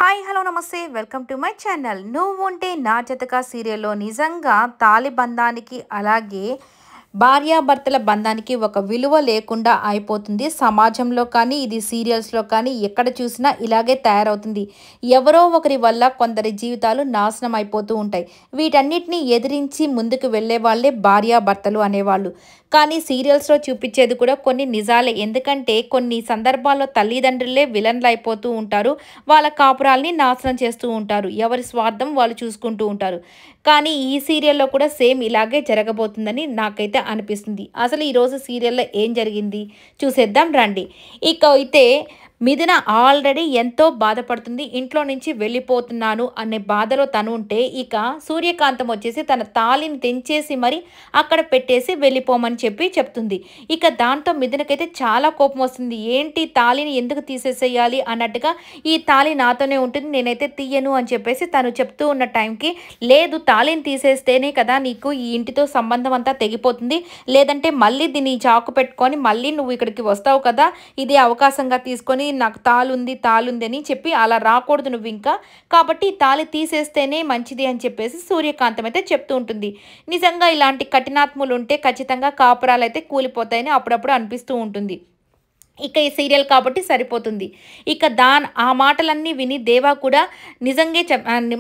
Hi hello నమస్తే welcome to my channel. నువ్వుంటే నా జతక సీరియల్లో నిజంగా తాలి బంధానికి అలాగే భార్యాభర్తల బంధానికి ఒక విలువ లేకుండా అయిపోతుంది సమాజంలో. కానీ ఇది సీరియల్స్లో కానీ ఎక్కడ చూసినా ఇలాగే తయారవుతుంది. ఎవరో ఒకరి వల్ల కొందరి జీవితాలు నాశనం అయిపోతూ ఉంటాయి. వీటన్నిటిని ఎదిరించి ముందుకు వెళ్ళే వాళ్ళే భార్యాభర్తలు అనేవాళ్ళు. కానీ సీరియల్స్లో చూపించేది కూడా కొన్ని నిజాలే. ఎందుకంటే కొన్ని సందర్భాల్లో తల్లిదండ్రులే విలన్లు అయిపోతూ ఉంటారు. వాళ్ళ కాపురాల్ని నాశనం చేస్తూ ఉంటారు. ఎవరి స్వార్థం వాళ్ళు చూసుకుంటూ ఉంటారు. కానీ ఈ సీరియల్లో కూడా సేమ్ ఇలాగే జరగబోతుందని నాకైతే అనిపిస్తుంది. అసలు ఈరోజు సీరియల్లో ఏం జరిగింది చూసేద్దాం రండి. ఇక అయితే మిథున ఆల్రెడీ ఎంతో బాధపడుతుంది. ఇంట్లో నుంచి వెళ్ళిపోతున్నాను అనే బాధలో తను ఉంటే, ఇక సూర్యకాంతం వచ్చేసి తన తాళిని తెంచేసి మరి అక్కడ పెట్టేసి వెళ్ళిపోమని చెప్తుంది. ఇక దాంతో మిథునకైతే చాలా కోపం వస్తుంది. ఏంటి తాళిని ఎందుకు తీసేసేయాలి అన్నట్టుగా, ఈ తాళి నాతోనే ఉంటుంది, నేనైతే తీయను అని చెప్పేసి తను చెప్తూ ఉన్న టైంకి, లేదు తాళిని తీసేస్తేనే కదా నీకు ఈ ఇంటితో సంబంధం అంతా తెగిపోతుంది, లేదంటే మళ్ళీ దీన్ని చాకు పెట్టుకొని మళ్ళీ నువ్వు ఇక్కడికి వస్తావు కదా, ఇదే అవకాశంగా తీసుకొని నాకు తాళుంది అని చెప్పి అలా రాకూడదు నువ్వు ఇంకా, కాబట్టి తాళి తీసేస్తేనే మంచిది అని చెప్పేసి సూర్యకాంతం అయితే చెప్తూ ఉంటుంది. నిజంగా ఇలాంటి కఠినాత్ములు ఉంటే ఖచ్చితంగా కాపురాలు అయితే కూలిపోతాయని అప్పుడప్పుడు అనిపిస్తూ ఉంటుంది. ఇక ఈ సీరియల్ కాబట్టి సరిపోతుంది. ఇక ఆ మాటలన్నీ విని దేవా కూడా నిజంగా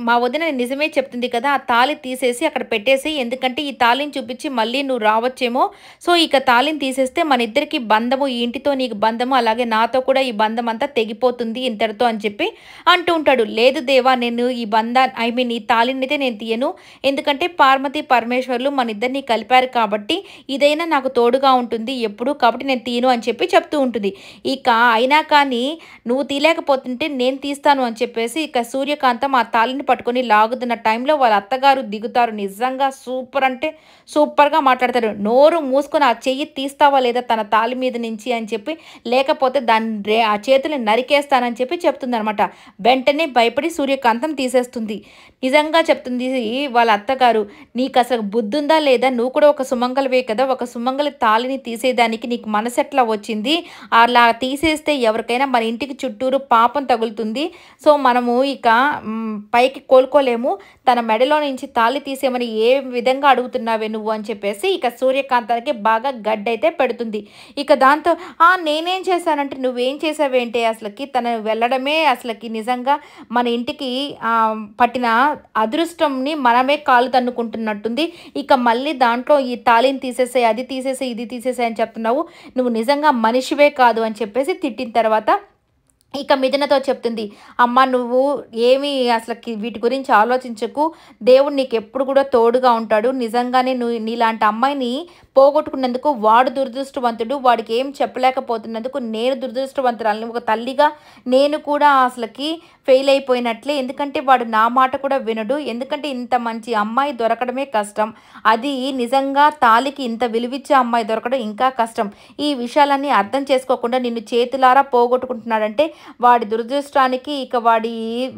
మా వదిన నిజమే చెప్తుంది కదా, ఆ తాళి తీసేసి అక్కడ పెట్టేసి, ఎందుకంటే ఈ తాళిని చూపించి మళ్ళీ నువ్వు రావచ్చేమో, సో ఇక తాళిని తీసేస్తే మన ఇద్దరికి బంధము, ఈ ఇంటితో నీకు బంధము, అలాగే నాతో కూడా ఈ బంధం అంతా తెగిపోతుంది ఇంతటితో అని చెప్పి అంటూ ఉంటాడు. లేదు దేవా, నేను ఈ ఈ తాళిని అయితే నేను తీయను, ఎందుకంటే పార్వతి పరమేశ్వర్లు మన ఇద్దరిని కలిపారు కాబట్టి ఇదైనా నాకు తోడుగా ఉంటుంది ఎప్పుడు, కాబట్టి నేను తీయను అని చెప్పి చెప్తూ ఉంటుంది. ఇక అయినా కానీ నువ్వు తీయలేకపోతుంటే నేను తీస్తాను అని చెప్పేసి ఇక సూర్యకాంతం ఆ తాళిని పట్టుకొని లాగుతున్న టైంలో వాళ్ళ అత్తగారు దిగుతారు. నిజంగా సూపర్ అంటే సూపర్గా మాట్లాడతారు. నోరు మూసుకొని ఆ చెయ్యి తీస్తావా లేదా తన తాళి మీద నుంచి అని చెప్పి, లేకపోతే దాన్ని ఆ చేతులు నరికేస్తానని చెప్పి చెప్తుంది అనమాట. వెంటనే భయపడి సూర్యకాంతం తీసేస్తుంది. నిజంగా చెప్తుంది వాళ్ళ అత్తగారు, నీకు అసలు బుద్ధి ఉందా లేదా, నువ్వు కూడా ఒక సుమంగళవే కదా, ఒక సుమంగళి తాళిని తీసేదానికి నీకు మనసు ఎట్లా వచ్చింది, అలా తీసేస్తే ఎవరికైనా మన ఇంటికి చుట్టూరు పాపం తగులుతుంది, సో మనము ఇక పైకి కోలుకోలేము, తన మెడలో నుంచి తాళి తీసేమని ఏ విధంగా అడుగుతున్నావే నువ్వు అని చెప్పేసి ఇక సూర్యకాంతానికి బాగా గడ్డైతే పెడుతుంది. ఇక దాంతో నేనేం చేశానంటే నువ్వేం చేసావేంటి, అసలుకి తను వెళ్ళడమే అసలుకి నిజంగా మన ఇంటికి పట్టిన అదృష్టంని మనమే కాలు తన్నుకుంటున్నట్టుంది, ఇక మళ్ళీ దాంట్లో ఈ తాళిని తీసేసే, అది తీసేసే, ఇది తీసేసే అని చెప్తున్నావు, నువ్వు నిజంగా మనిషివే కాదు అని చెప్పేసి తిట్టిన తర్వాత ఇక మిథునతో చెప్తుంది, అమ్మ నువ్వు ఏమీ అసలుకి వీటి గురించి ఆలోచించకు, దేవుడు నీకు ఎప్పుడు కూడా తోడుగా ఉంటాడు, నిజంగానే నువ్వు నీలాంటి అమ్మాయిని పోగొట్టుకున్నందుకు వాడు దురదృష్టవంతుడు, వాడికి ఏం చెప్పలేకపోతున్నందుకు నేను దురదృష్టవంతురాలని, ఒక తల్లిగా నేను కూడా అసలుకి ఫెయిల్ అయిపోయినట్లే, ఎందుకంటే వాడు నా మాట కూడా వినడు, ఎందుకంటే ఇంత మంచి అమ్మాయి దొరకడమే కష్టం, అది నిజంగా తాలికి ఇంత విలువిచ్చే అమ్మాయి దొరకడం ఇంకా కష్టం, ఈ విషయాలన్నీ అర్థం చేసుకోకుండా నిన్ను చేతులారా పోగొట్టుకుంటున్నాడంటే వాడి దురదృష్టానికి ఇక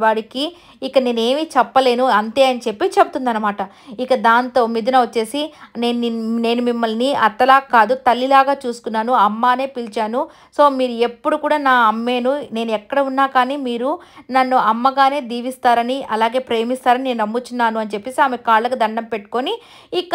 వాడికి ఇక నేనేమి చెప్పలేను అంతే అని చెప్పి చెప్తుందనమాట. ఇక దాంతో మిథున వచ్చేసి, నేను మిమ్మల్ని అత్తలా కాదు తల్లిలాగా చూసుకున్నాను, అమ్మానే పిలిచాను, సో మీరు ఎప్పుడు కూడా నా అమ్మేను, నేను ఎక్కడ ఉన్నా కానీ మీరు నన్ను అమ్మగానే దీవిస్తారని అలాగే ప్రేమిస్తారని నేను నమ్ముచున్నాను అని చెప్పేసి ఆమె కాళ్ళకు దండం పెట్టుకొని ఇక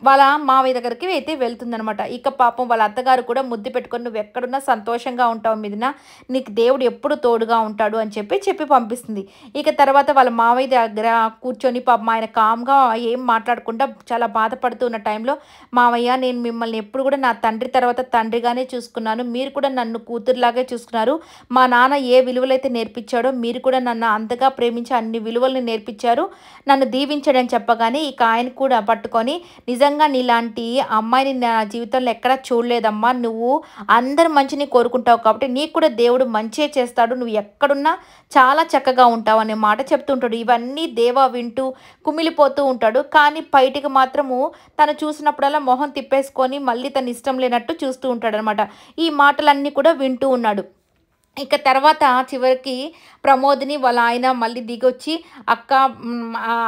వాళ్ళ మావయ్య దగ్గరికి అయితే వెళ్తుందనమాట. ఇక పాపం వాళ్ళ అత్తగారు కూడా ముద్దు పెట్టుకొని, నువ్వు ఎక్కడున్నా సంతోషంగా ఉంటావు మిథున, నీకు దేవుడు ఎప్పుడు తోడుగా ఉంటాడు అని చెప్పి పంపిస్తుంది. ఇక తర్వాత వాళ్ళ మావయ్య దగ్గర కూర్చొని పాపం ఆయన కామ్గా ఏం మాట్లాడకుండా చాలా బాధపడుతూ ఉన్న టైంలో, మావయ్య నేను మిమ్మల్ని ఎప్పుడు కూడా నా తండ్రి తర్వాత తండ్రిగానే చూసుకున్నాను, మీరు కూడా నన్ను కూతురులాగే చూసుకున్నారు, మా నాన్న ఏ విలువలైతే నేర్పించాడో మీరు కూడా నన్ను అంతగా ప్రేమించి అన్ని విలువల్ని నేర్పించారు, నన్ను దీవించాడని చెప్పగానే ఇక ఆయన కూడా పట్టుకొని, నిజంగా నీలాంటి అమ్మాయిని నా జీవితంలో ఎక్కడా చూడలేదమ్మా, నువ్వు అందరి మంచిని కోరుకుంటావు కాబట్టి నీకు కూడా దేవుడు మంచి చేస్తాడు, నువ్వు ఎక్కడున్నా చాలా చక్కగా ఉంటావు అనే మాట చెప్తుంటాడు. ఇవన్నీ దేవా వింటూ కుమిలిపోతూ ఉంటాడు. కానీ బయటికి మాత్రము తను చూసినప్పుడల్లా మొహం తిప్పేసుకొని మళ్ళీ తన ఇష్టం లేనట్టు చూస్తూ ఉంటాడు అనమాట. ఈ మాటలన్నీ కూడా వింటూ ఉన్నాడు. ఇక తర్వాత చివరికి ప్రమోద్ని వాళ్ళ ఆయన మళ్ళీ దిగొచ్చి అక్క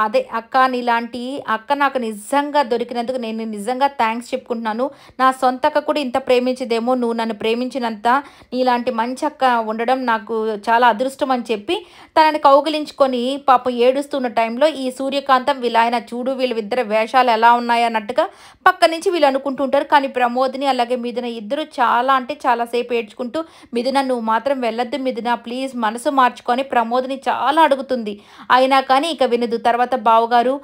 అదే అక్క నీలాంటి అక్క నాకు నిజంగా దొరికినందుకు నేను నిజంగా థ్యాంక్స్ చెప్పుకుంటున్నాను. నా సొంత అక్క కూడా ఇంత ప్రేమించదేమో, నువ్వు నన్ను ప్రేమించినంత నీలాంటి మంచి అక్క ఉండడం నాకు చాలా అదృష్టం అని చెప్పి తనని కౌగిలించుకొని పాపం ఏడుస్తున్న టైంలో ఈ సూర్యకాంతం వీళ్ళ ఆయన చూడు వీళ్ళిద్దరు వేషాలు ఎలా ఉన్నాయి అన్నట్టుగా పక్క నుంచి వీళ్ళు అనుకుంటూ ఉంటారు. కానీ ప్రమోద్ని అలాగే మిథున ఇద్దరు చాలా అంటే చాలాసేపు ఏడ్చుకుంటూ మిథున నువ్వు మాత్రం వెళ్ళొద్దు మిథున ప్లీజ్ మనసు మార్చుకొని ప్రమోద్ని చాలా అడుగుతుంది. అయినా కానీ ఇక వినదు. తర్వాత బావగారు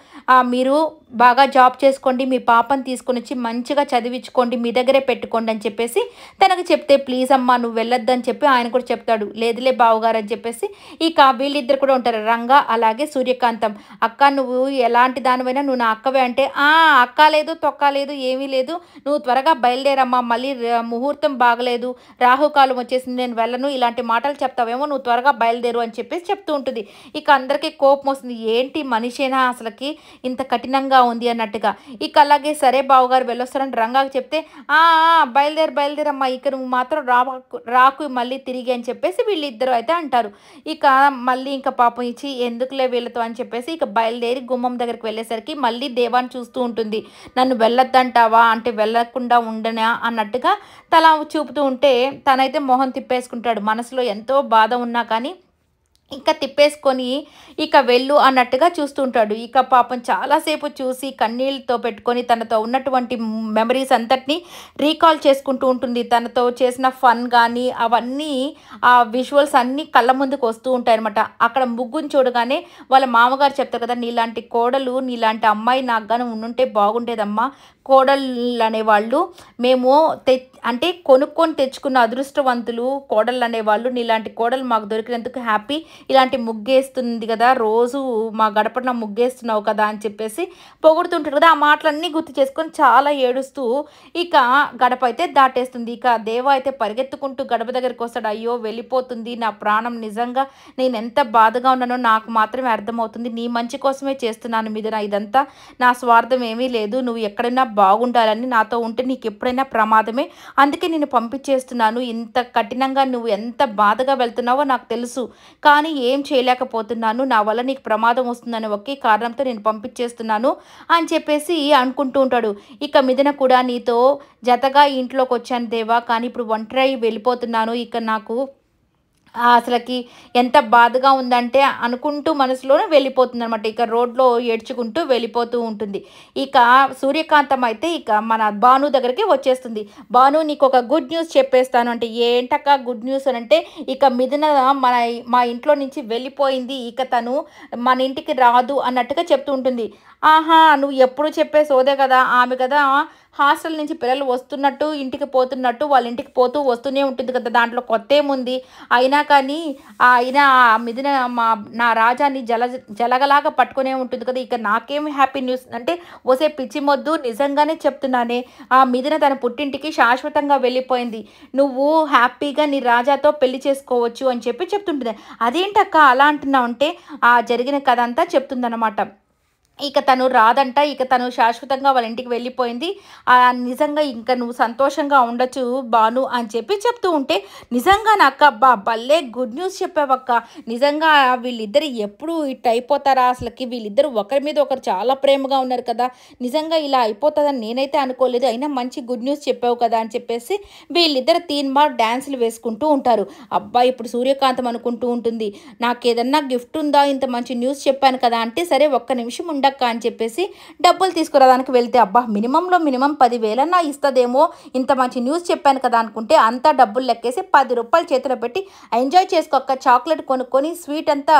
మీరు బాగా జాబ్ చేసుకోండి, మీ పాపని తీసుకొని వచ్చి మంచిగా చదివించుకోండి, మీ దగ్గరే పెట్టుకోండి అని చెప్పేసి తనకు చెప్తే ప్లీజ్ అమ్మా నువ్వు వెళ్ళొద్దు అని చెప్పి ఆయన కూడా చెప్తాడు. లేదులే బావగారు అని చెప్పేసి ఇక వీళ్ళిద్దరు కూడా ఉంటారు, రంగా అలాగే సూర్యకాంతం. అక్క నువ్వు ఎలాంటి దానివైనా నువ్వు నా అక్కవే అంటే అక్క లేదు తొక్క లేదు ఏమీ లేదు, నువ్వు త్వరగా బయలుదేరమ్మా, మళ్ళీ ముహూర్తం బాగలేదు, రాహుకాలం వచ్చేసింది, నేను వెళ్ళను, ఇలాంటి మాటలు చెప్తావేమో, నువ్వు త్వరగా బయలుదేరు అని చెప్పేసి చెప్తూ ఉంటుంది. ఇక అందరికీ కోపం వస్తుంది, ఏంటి మనిషేనా అసలుకి ఇంత కఠినంగా ఉంది అన్నట్టుగా. ఇక అలాగే సరే బావగారు వెళ్ళొస్తారని రంగాకు చెప్తే బయలుదేరమ్మా, ఇక నువ్వు మాత్రం రాకు మళ్ళీ తిరిగి అని చెప్పేసి వీళ్ళిద్దరూ అయితే అంటారు. ఇక మళ్ళీ ఇంకా పాపం ఇచ్చి ఎందుకులే వీళ్ళతో అని చెప్పేసి ఇక బయలుదేరి గుమ్మం దగ్గరికి వెళ్ళేసరికి మళ్ళీ దేవాన్ని చూస్తూ ఉంటుంది. నన్ను వెళ్ళొద్దంటావా అంటే వెళ్ళకుండా ఉండనా అన్నట్టుగా తల చూపుతూ ఉంటే తనైతే మొహం తిప్పేసుకుంటాడు. మనసులో ఎంతో బాధ ఉన్నా కానీ ఇంకా తిప్పేసుకొని ఇక వెళ్ళు అన్నట్టుగా చూస్తుంటాడు. ఇక పాపం చాలాసేపు చూసి కన్నీళ్ళతో పెట్టుకొని తనతో ఉన్నటువంటి మెమరీస్ అంతటినీ రీకాల్ చేసుకుంటూ ఉంటుంది. తనతో చేసిన ఫన్ కానీ అవన్నీ ఆ విజువల్స్ అన్నీ కళ్ళ ముందుకు వస్తూ ఉంటాయి అనమాట. అక్కడ ముగ్గుని చూడగానే వాళ్ళ మామగారు చెప్తారు కదా, నీలాంటి కోడలు నీలాంటి అమ్మాయి నాకు కానీ ఉండుంటే బాగుండేదమ్మా, కోడళ్ళు అనేవాళ్ళు మేము అంటే కొనుక్కొని తెచ్చుకున్న అదృష్టవంతులు కోడళ్ళు అనేవాళ్ళు, నీలాంటి కోడలు మాకు దొరికినందుకు హ్యాపీ, ఇలాంటి ముగ్గేస్తుంది కదా రోజు మా గడపన ముగ్గేస్తున్నావు కదా అని చెప్పేసి పొగుడుతుంటారు కదా. ఆ మాటలన్నీ గుర్తు చేసుకొని చాలా ఏడుస్తూ ఇక గడప అయితే దాటేస్తుంది. ఇక దేవ అయితే పరిగెత్తుకుంటూ గడప దగ్గరికి వస్తాడు. అయ్యో వెళ్ళిపోతుంది నా ప్రాణం, నిజంగా నేను ఎంత బాధగా ఉన్నానో నాకు మాత్రమే అర్థమవుతుంది, నీ మంచి కోసమే చేస్తున్నాను మిథున, ఇదంతా నా స్వార్థం ఏమీ లేదు, నువ్వు ఎక్కడైనా బాగుండాలని, నాతో ఉంటే నీకు ఎప్పుడైనా ప్రమాదమే, అందుకే నేను పంపించేస్తున్నాను, ఇంత కఠినంగా నువ్వు ఎంత బాధగా వెళ్తున్నావో నాకు తెలుసు, కానీ ఏం చేయలేకపోతున్నాను, నా వల్ల నీకు ప్రమాదం వస్తుందని ఒకే కారణంతో నేను పంపించేస్తున్నాను అని చెప్పేసి అనుకుంటూ ఉంటాడు. ఇక మిథున కూడా నీతో జతగా ఇంట్లోకి వచ్చాను దేవా, కానీ ఇప్పుడు ఒంటరి వెళ్ళిపోతున్నాను, ఇక నాకు అసలుకి ఎంత బాధగా ఉందంటే అనుకుంటూ మనసులోనే వెళ్ళిపోతుంది అనమాట. ఇక రోడ్లో ఏడ్చుకుంటూ వెళ్ళిపోతూ ఉంటుంది. ఇక సూర్యకాంతం అయితే ఇక మన భాను దగ్గరికి వచ్చేస్తుంది. భాను నీకు ఒక గుడ్ న్యూస్ చెప్పేస్తాను అంటే, ఏంటక్క గుడ్ న్యూస్ అని అంటే, ఇక మిథున మా ఇంట్లో నుంచి వెళ్ళిపోయింది, ఇక తను మన ఇంటికి రాదు అన్నట్టుగా చెప్తూ ఉంటుంది. ఆహా నువ్వు ఎప్పుడు చెప్పే సోదే కదా, ఆమె కదా హాస్టల్ నుంచి పిల్లలు వస్తున్నట్టు ఇంటికి పోతున్నట్టు వాళ్ళ ఇంటికి పోతూ వస్తూనే ఉంటుంది కదా, దాంట్లో కొత్త ఏముంది, అయినా కానీ అయినా మిథున నా రాజాని జలగలాగా పట్టుకునే ఉంటుంది కదా, ఇక నాకేమి హ్యాపీ న్యూస్ అంటే వసే పిచ్చి మొద్దు నిజంగానే చెప్తున్నానే, ఆ మిథున తన పుట్టింటికి శాశ్వతంగా వెళ్ళిపోయింది, నువ్వు హ్యాపీగా నీ రాజాతో పెళ్లి చేసుకోవచ్చు అని చెప్పి చెప్తుంటుంది. అదేంటక్క అలా అంటున్నావు అంటే ఆ జరిగిన కథ అంతా చెప్తుందన్నమాట. ఇక తను రాదంట, ఇక తను శాశ్వతంగా వాళ్ళ ఇంటికి వెళ్ళిపోయింది, నిజంగా ఇంకా నువ్వు సంతోషంగా ఉండొచ్చు భాను అని చెప్పి చెప్తూ ఉంటే, నిజంగా నాకు అబ్బా భలే గుడ్ న్యూస్ చెప్పావక్క, నిజంగా వీళ్ళిద్దరు ఎప్పుడు ఇట్ అయిపోతారా, అసలుకి వీళ్ళిద్దరు ఒకరి మీద ఒకరు చాలా ప్రేమగా ఉన్నారు కదా, నిజంగా ఇలా అయిపోతుందని నేనైతే అనుకోలేదు, అయినా మంచి గుడ్ న్యూస్ చెప్పావు కదా అని చెప్పేసి వీళ్ళిద్దరు తీన్మార్ డ్యాన్సులు వేసుకుంటూ ఉంటారు. అబ్బా ఇప్పుడు సూర్యకాంతం అనుకుంటూ ఉంటుంది, నాకు ఏదన్నా గిఫ్ట్ ఉందా, ఇంత మంచి న్యూస్ చెప్పాను కదా అంటే, సరే ఒక్క నిమిషం ఉండక్క అని చెప్పేసి డబ్బులు తీసుకురావడానికి వెళ్తే, అబ్బా మినిమం 10,000 ఇస్తుందేమో, ఇంత మంచి న్యూస్ చెప్పాను కదా అనుకుంటే అంతా డబ్బులు లెక్కేసి 10 రూపాయలు చేతిలో పెట్టి ఎంజాయ్ చేసుకోక చాక్లెట్ కొనుక్కొని స్వీట్ అంతా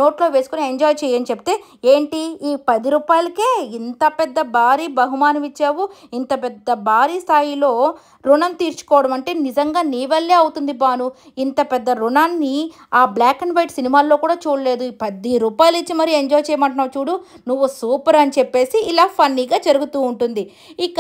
నోట్లో వేసుకొని ఎంజాయ్ చేయని చెప్తే, ఏంటి ఈ 10 రూపాయలకే ఇంత పెద్ద భారీ బహుమానం ఇచ్చావు, ఇంత పెద్ద భారీ స్థాయిలో రుణం తీర్చుకోవడం అంటే నిజంగా నీ వల్లే అవుతుంది భాను, ఇంత పెద్ద రుణాన్ని ఆ బ్లాక్ అండ్ వైట్ సినిమాల్లో కూడా చూడలేదు, 10 రూపాయలు ఇచ్చి మరీ ఎంజాయ్ చేయమంటున్నావు చూడు, నువ్వు సూపర్ అని చెప్పేసి ఇలా ఫన్నీగా జరుగుతూ ఉంటుంది. ఇక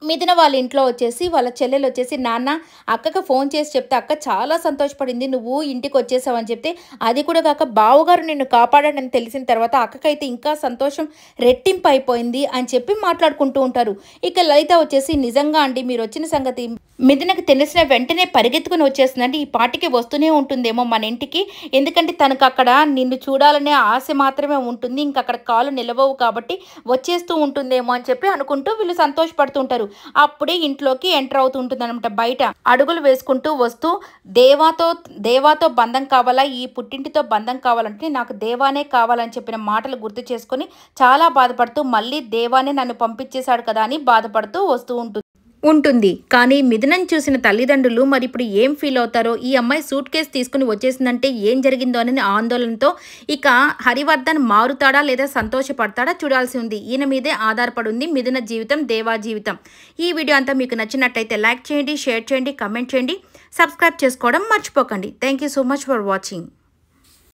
మిథున వాళ్ళ ఇంట్లో వచ్చేసి వాళ్ళ చెల్లెలు వచ్చేసి, నాన్న అక్కకి ఫోన్ చేసి చెప్తే అక్క చాలా సంతోషపడింది నువ్వు ఇంటికి వచ్చేసావు అని చెప్తే, అది కూడా కాక బావగారు నిన్ను కాపాడాడని తెలిసిన తర్వాత అక్కకైతే ఇంకా సంతోషం రెట్టింపు అయిపోయింది అని చెప్పి మాట్లాడుకుంటూ ఉంటారు. ఇక లలిత వచ్చేసి, నిజంగా అండి మీరు వచ్చిన సంగతి మిథునకు తెలిసిన వెంటనే పరిగెత్తుకుని వచ్చేస్తుందంటే ఈ పాటికి వస్తూనే ఉంటుందేమో మన ఇంటికి. ఎందుకంటే తనకు అక్కడ నిన్ను చూడాలనే ఆశ మాత్రమే ఉంటుంది. ఇంక అక్కడ కాళ్ళు నిలవవు కాబట్టి వచ్చేస్తూ ఉంటుందేమో అని చెప్పి అనుకుంటూ వీళ్ళు సంతోషపడుతుంటారు. అప్పుడే ఇంట్లోకి ఎంటర్ అవుతూ ఉంటుందన్నమాట. బయట అడుగులు వేసుకుంటూ వస్తూ దేవాతో బంధం కావాలా, ఈ పుట్టింటితో బంధం కావాలంటే నాకు దేవానే కావాలని చెప్పిన మాటలు గుర్తు చేసుకొని చాలా బాధపడుతూ మళ్ళీ దేవానే నన్ను పంపించేశాడు కదా అని బాధపడుతూ వస్తూ ఉంటుంది. కానీ మిథునం చూసిన తల్లిదండ్రులు మరి ఇప్పుడు ఏం ఫీల్ అవుతారో, ఈ అమ్మాయి సూట్ కేసు తీసుకుని వచ్చేసిందంటే ఏం జరిగిందో అని ఆందోళనతో ఇక హరివర్ధన్ మారుతాడా లేదా సంతోషపడతాడా చూడాల్సి ఉంది. ఈయన మీదే ఆధారపడి ఉంది మిథున జీవితం, దేవా జీవితం. ఈ వీడియో అంతా మీకు నచ్చినట్టయితే లైక్ చేయండి, షేర్ చేయండి, కమెంట్ చేయండి, సబ్స్క్రైబ్ చేసుకోవడం మర్చిపోకండి. Thank you so much for watching.